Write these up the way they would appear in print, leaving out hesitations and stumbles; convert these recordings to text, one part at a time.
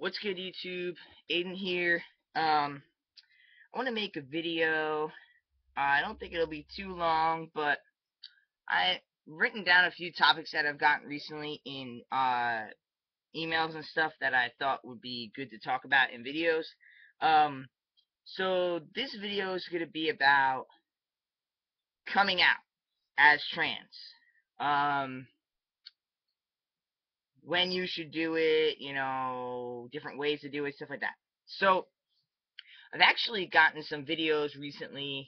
What's good, YouTube? Aiden here. I want to make a video. I don't think it'll be too long, but I written down a few topics that I've gotten recently in emails and stuff that I thought would be good to talk about in videos. Um, so this video is going to be about coming out as trans. Um, when you should do it, different ways to do it, stuff like that. So I've actually gotten some videos recently,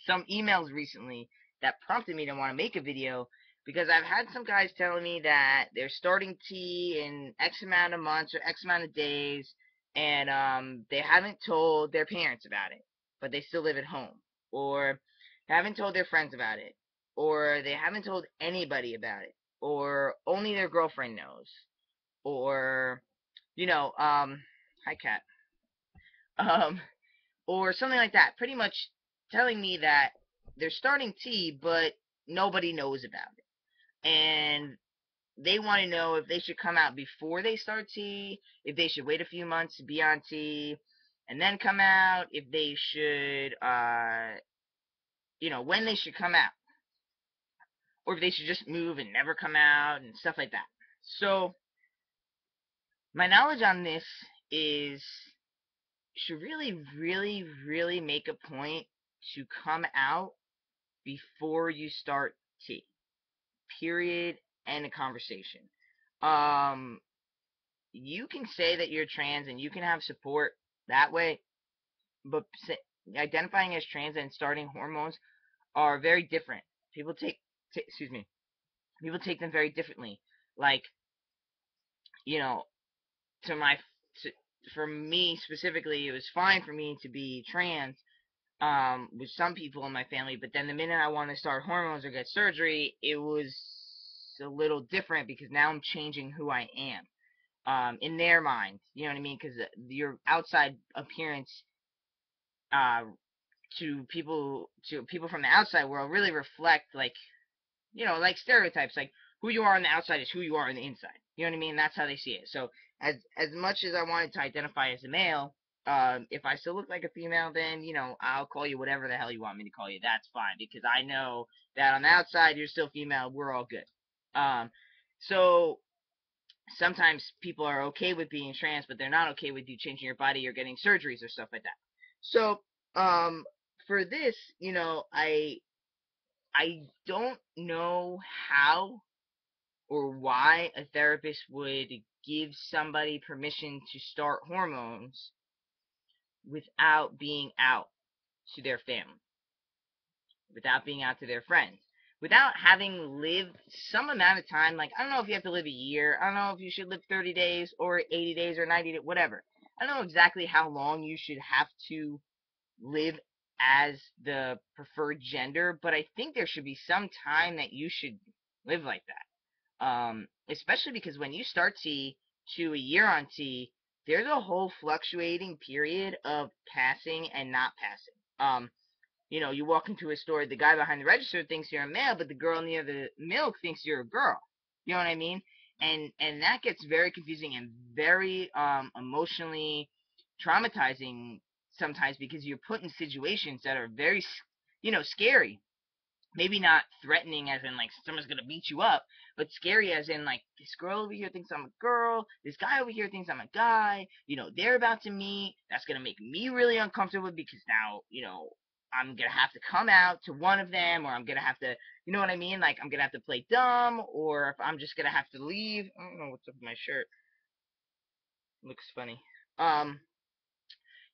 some emails recently that prompted me to want to make a video because I've had some guys telling me that they're starting T in X amount of months or X amount of days, and they haven't told their parents about it, but they still live at home, or haven't told their friends about it, or they haven't told anybody about it, or only their girlfriend knows, or, hi, cat. Um, or something like that. Pretty much telling me that they're starting T, but nobody knows about it. And they want to know if they should come out before they start T, if they should wait a few months to be on T, and then come out, if they should, when they should come out, or if they should just move and never come out, and stuff like that. So, my knowledge on this is should really, really, really make a point to come out before you start T. Period. End of conversation. Um, you can say that you're trans and you can have support that way, but identifying as trans and starting hormones are very different. People excuse me. People take them very differently. Like, you know, to my to, for me specifically, it was fine for me to be trans with some people in my family, but then the minute I want to start hormones or get surgery, it was a little different because now I'm changing who I am. In their mind, you know what I mean? Because your outside appearance, uh, to people from the outside world really reflect like stereotypes. Like who you are on the outside is who you are on the inside. You know what I mean? That's how they see it. So as much as I wanted to identify as a male, if I still look like a female, then I'll call you whatever the hell you want me to call you. That's fine because I know that on the outside you're still female. We're all good. So sometimes people are okay with being trans, but they're not okay with you changing your body or getting surgeries or stuff like that. So for this, I don't know how or why a therapist would give somebody permission to start hormones without being out to their family, without being out to their friends, without having lived some amount of time. Like, I don't know if you have to live a year. I don't know if you should live 30 days or 80 days or 90 days, whatever. I don't know exactly how long you should have to live as the preferred gender, but I think there should be some time that you should live like that. Especially because when you start T to a year on T, there's a whole fluctuating period of passing and not passing. You walk into a store, the guy behind the register thinks you're a male, but the girl near the milk thinks you're a girl. You know what I mean? And that gets very confusing and very emotionally traumatizing sometimes because you're put in situations that are very scary. Maybe not threatening as in like someone's gonna beat you up, but scary as in like this girl over here thinks I'm a girl, this guy over here thinks I'm a guy, they're about to meet. That's gonna make me really uncomfortable because now, I'm gonna have to come out to one of them, or I'm gonna have to, you know what I mean? Like I'm gonna have to play dumb, or if I'm just gonna have to leave. I don't know what's up with my shirt. Looks funny. Um,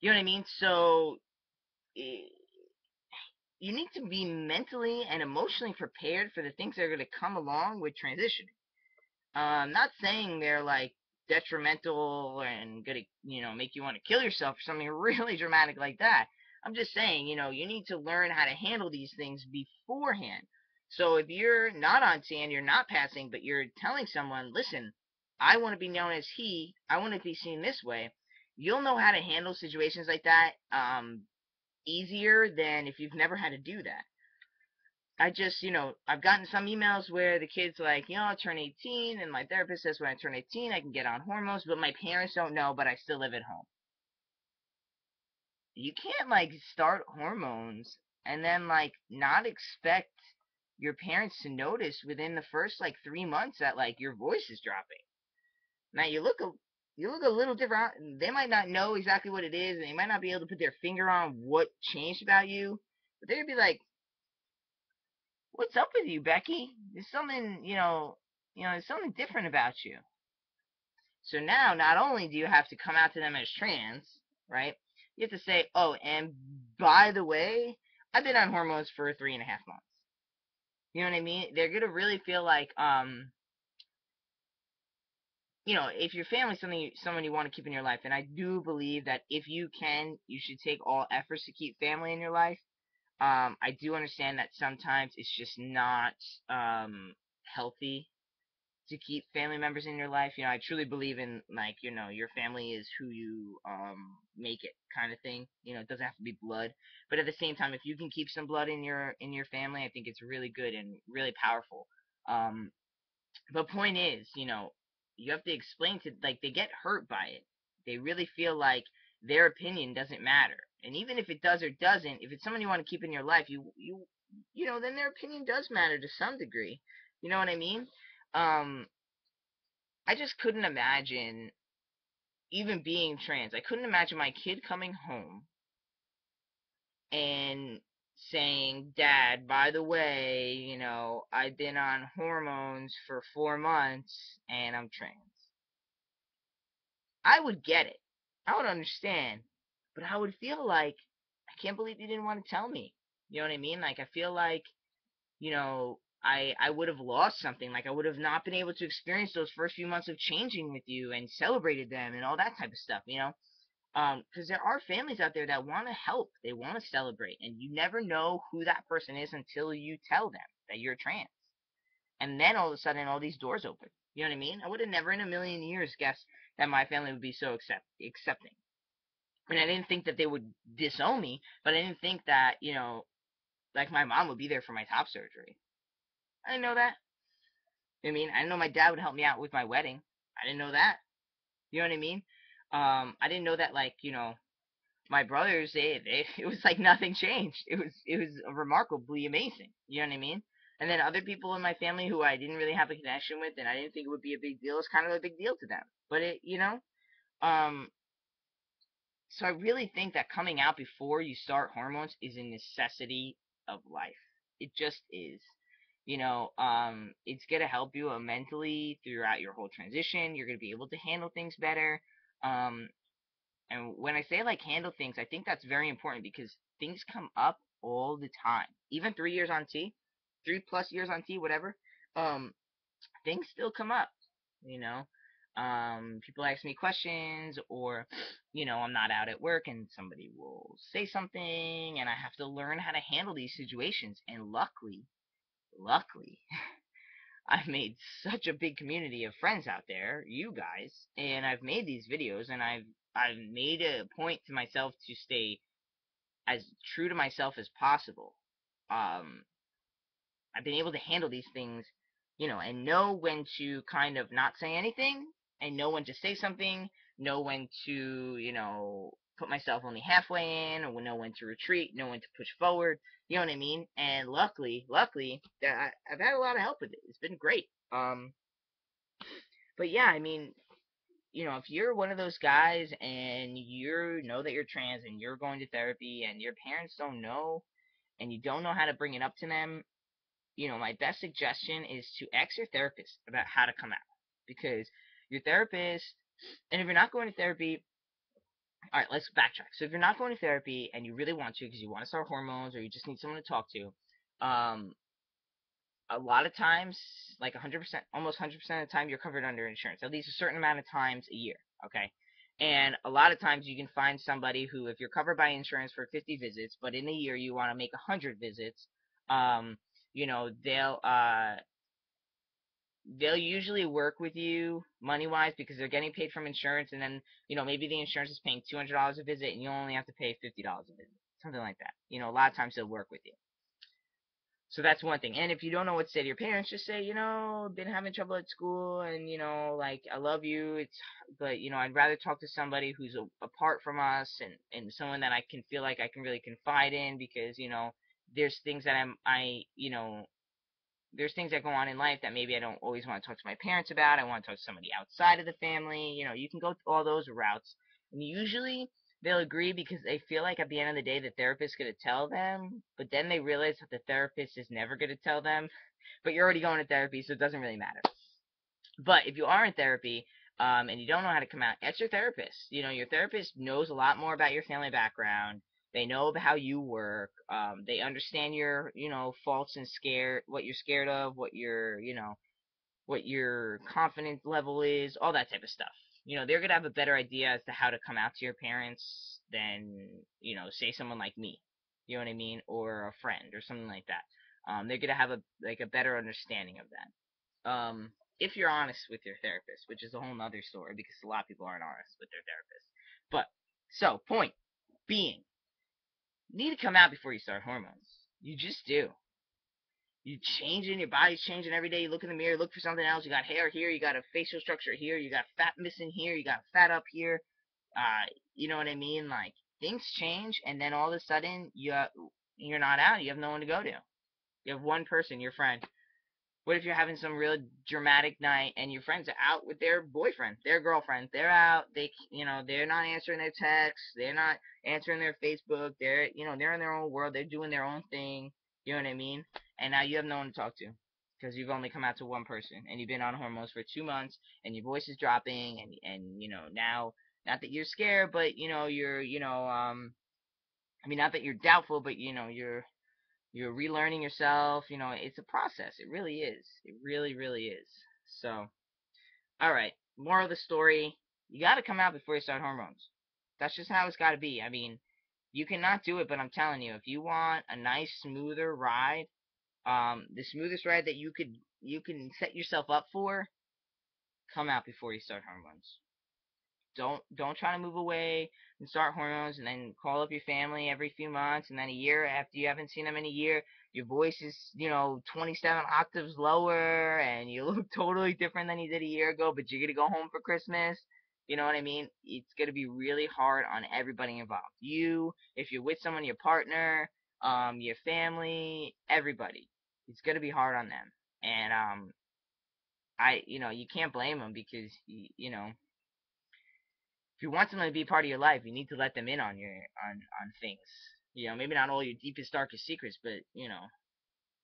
you know what I mean? So you need to be mentally and emotionally prepared for the things that are going to come along with transitioning. I'm not saying they're like detrimental and gonna, make you want to kill yourself or something really dramatic like that. I'm just saying, you need to learn how to handle these things beforehand. So if you're not on T and you're not passing, but you're telling someone, listen, I want to be known as he, I want to be seen this way, you'll know how to handle situations like that easier than if you've never had to do that. I just, I've gotten some emails where the kid's like, I'll turn 18, and my therapist says when I turn 18, I can get on hormones, but my parents don't know, but I still live at home. You can't, like, start hormones and then, like, not expect your parents to notice within the first, like, 3 months that, like, your voice is dropping. Now, you look a little different. They might not know exactly what it is, and they might not be able to put their finger on what changed about you, but they're gonna be like, "What's up with you, Becky? There's something, there's something different about you." So now, not only do you have to come out to them as trans, right? You have to say, "Oh, and by the way, I've been on hormones for 3.5 months." You know what I mean? They're gonna really feel like, if your family's someone you want to keep in your life, and I do believe that if you can, you should take all efforts to keep family in your life. I do understand that sometimes it's just not healthy to keep family members in your life. I truly believe in, like, your family is who you make it, kind of thing. It doesn't have to be blood, but at the same time, if you can keep some blood in your family, I think it's really good and really powerful. Um, but point is, you have to explain to, like, they get hurt by it. They really feel like their opinion doesn't matter. And even if it does or doesn't, if it's someone you want to keep in your life, then their opinion does matter to some degree. You know what I mean? Um, I just couldn't imagine even being trans. I couldn't imagine my kid coming home and saying, "Dad, by the way, I've been on hormones for 4 months and I'm trans." I would get it. I would understand. But I would feel like, I can't believe you didn't want to tell me. You know what I mean? Like, I feel like, I would have lost something. Like, I would have not been able to experience those first few months of changing with you and celebrated them and all that type of stuff. Because there are families out there that want to help. They want to celebrate. And you never know who that person is until you tell them that you're trans. And then all of a sudden, all these doors open. You know what I mean? I would have never in a million years guessed that my family would be so accepting. And I didn't think that they would disown me, but I didn't think that, like, my mom would be there for my top surgery. I didn't know that. You know what I mean? I didn't know my dad would help me out with my wedding. I didn't know that. You know what I mean? I didn't know that, like, my brothers, it was like nothing changed. It was remarkably amazing. You know what I mean? And then other people in my family who I didn't really have a connection with, and I didn't think it would be a big deal, it's kind of a big deal to them. But um, so I really think that coming out before you start hormones is a necessity of life. It just is. It's gonna help you mentally throughout your whole transition. You're gonna be able to handle things better. Um, and when I say, like, handle things, I think that's very important because things come up all the time. Even 3 years on T, 3+ years on T, whatever. Um, Things still come up. You know, People ask me questions, or I'm not out at work and somebody will say something, and I have to learn how to handle these situations. And luckily, I've made such a big community of friends out there, you guys, and I've made these videos, and I've made a point to myself to stay as true to myself as possible. Um, I've been able to handle these things, and know when to kind of not say anything, and know when to say something, know when to, put myself only halfway in, or know when to retreat, know when to push forward. You know what I mean? And luckily, that I've had a lot of help with it. It's been great. But yeah, I mean, if you're one of those guys and you know that you're trans and you're going to therapy and your parents don't know and you don't know how to bring it up to them, my best suggestion is to ask your therapist about how to come out. Because your therapist, and if you're not going to therapy, all right, let's backtrack. So if you're not going to therapy and you really want to because you want to start hormones or you just need someone to talk to, um, a lot of times, like 100%, almost 100% of the time, you're covered under insurance, at least a certain amount of times a year, okay? And a lot of times you can find somebody who, if you're covered by insurance for 50 visits, but in a year you want to make 100 visits, um, you know, they'll, uh, they'll usually work with you money wise because they're getting paid from insurance, and then maybe the insurance is paying $200 a visit and you only have to pay $50 a visit, something like that. A lot of times they'll work with you. So that's one thing. And if you don't know what to say to your parents, just say, been having trouble at school, and like, I love you. But I'd rather talk to somebody who's apart from us, and someone that I can feel like I can really confide in, because there's things that there's things that go on in life that maybe I don't always want to talk to my parents about. I want to talk to somebody outside of the family. You can go all those routes. And usually they'll agree because they feel like at the end of the day the therapist's going to tell them, but then they realize that the therapist is never going to tell them. But you're already going to therapy, so it doesn't really matter. But if you are in therapy, and you don't know how to come out, ask your therapist. Your therapist knows a lot more about your family background. They know how you work. They understand your, faults and what you're scared of, what your confidence level is, all that type of stuff. They're gonna have a better idea as to how to come out to your parents than, say someone like me. You know what I mean? Or a friend or something like that. They're gonna have a better understanding of that. If you're honest with your therapist, which is a whole nother story because a lot of people aren't honest with their therapist. But so point being, you need to come out before you start hormones. You just do. You changing, your body's changing every day. You look in the mirror, look for something else. You got hair here, you got a facial structure here, you got fat missing here, you got fat up here. You know what I mean? Like, things change, and then all of a sudden you're not out. You have no one to go to. You have one person, your friend. What if you're having some real dramatic night and your friends are out with their boyfriend, their girlfriend? They're out. They're not answering their texts. They're not answering their Facebook. They're in their own world. They're doing their own thing. You know what I mean? And now you have no one to talk to because you've only come out to one person and you've been on hormones for 2 months and your voice is dropping and now, not that you're scared, but I mean, not that you're doubtful, but you're relearning yourself. It's a process. It really is. It really, really is. So, all right. Moral of the story: you got to come out before you start hormones. That's just how it's got to be. I mean, you cannot do it, but I'm telling you, if you want a nice, smoother ride, the smoothest ride that you can set yourself up for, come out before you start hormones. Don't try to move away and start hormones and then call up your family every few months, and then a year after you haven't seen them in a year, your voice is 27 octaves lower and you look totally different than you did a year ago, but you're gonna go home for Christmas. You know what I mean? It's gonna be really hard on everybody involved. You, if you're with someone, your partner, your family, everybody. It's gonna be hard on them, and you can't blame them because if you want someone to be part of your life, you need to let them in on on things. Maybe not all your deepest, darkest secrets, but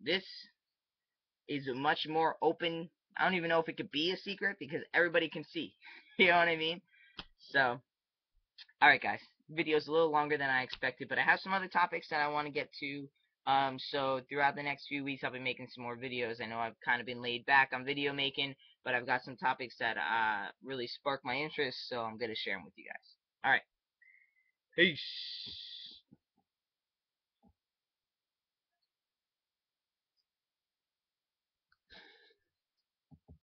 this is a much more open. I don't even know if it could be a secret because everybody can see. You know what I mean? So, all right, guys. Video's a little longer than I expected, but I have some other topics that I want to get to. So throughout the next few weeks, I'll be making some more videos. I know I've kind of been laid back on video making, but I've got some topics that really spark my interest, so I'm gonna share them with you guys. All right. Peace.